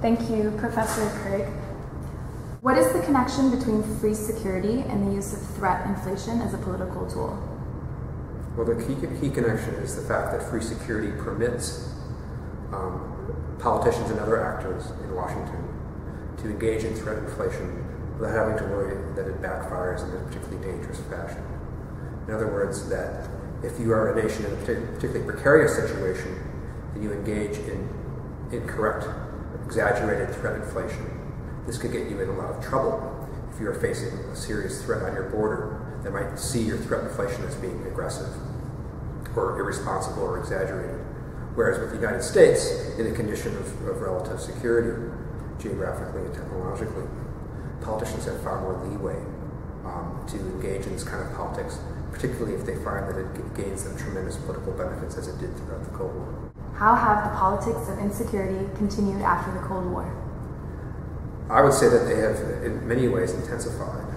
Thank you, Professor Craig. What is the connection between free security and the use of threat inflation as a political tool? Well, the key connection is the fact that free security permits politicians and other actors in Washington to engage in threat inflation without having to worry that it backfires in a particularly dangerous fashion. In other words, that if you are a nation in a particularly precarious situation, and you engage in incorrect, exaggerated threat inflation, this could get you in a lot of trouble if you are facing a serious threat on your border that might see your threat inflation as being aggressive or irresponsible or exaggerated. Whereas with the United States, in a condition of relative security, geographically and technologically, politicians have far more leeway to engage in this kind of politics, particularly if they find that it gains them tremendous political benefits as it did throughout the Cold War. How have the politics of insecurity continued after the Cold War? I would say that they have in many ways intensified.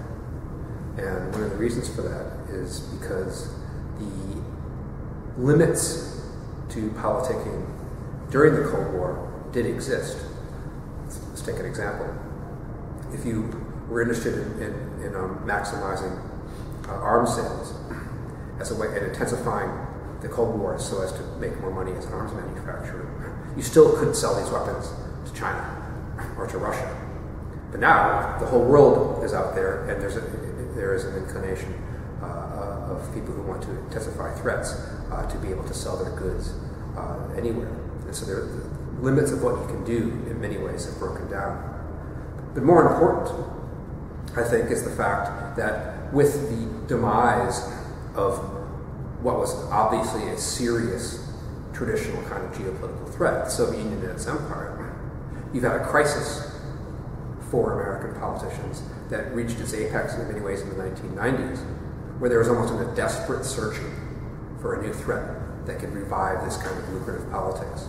And one of the reasons for that is because the limits to politicking during the Cold War did exist. Let's take an example. If you were interested in maximizing arms sales as a way in intensifying the Cold War so as to make more money as an arms manufacturer, you still could sell these weapons to China or to Russia. But now the whole world is out there, and there is an inclination of people who want to intensify threats to be able to sell their goods anywhere. And so the limits of what you can do in many ways have broken down. But more important, I think, is the fact that with the demise of what was obviously a serious traditional kind of geopolitical threat, the Soviet Union and its empire, you've had a crisis for American politicians that reached its apex in many ways in the 1990s, where there was almost a desperate searching for a new threat that could revive this kind of lucrative politics.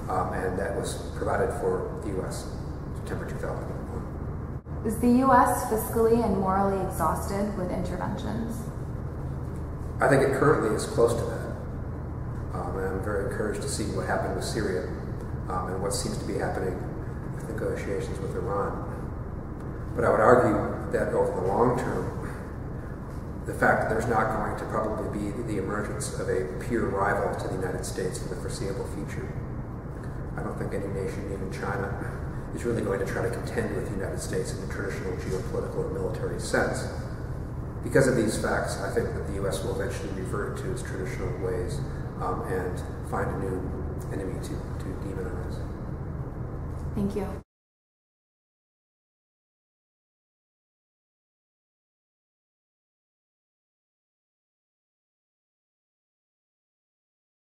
And that was provided for the U.S. September 2001. Is the U.S. fiscally and morally exhausted with interventions? I think it currently is close to that. And I'm very encouraged to see what happened with Syria and what seems to be happening with negotiations with Iran. But I would argue that over the long term, the fact that there's not going to probably be the emergence of a peer rival to the United States in the foreseeable future. I don't think any nation, even China, is really going to try to contend with the United States in the traditional geopolitical or military sense. Because of these facts, I think that the U.S. will eventually revert to its traditional ways and find a new enemy to demonize. Thank you.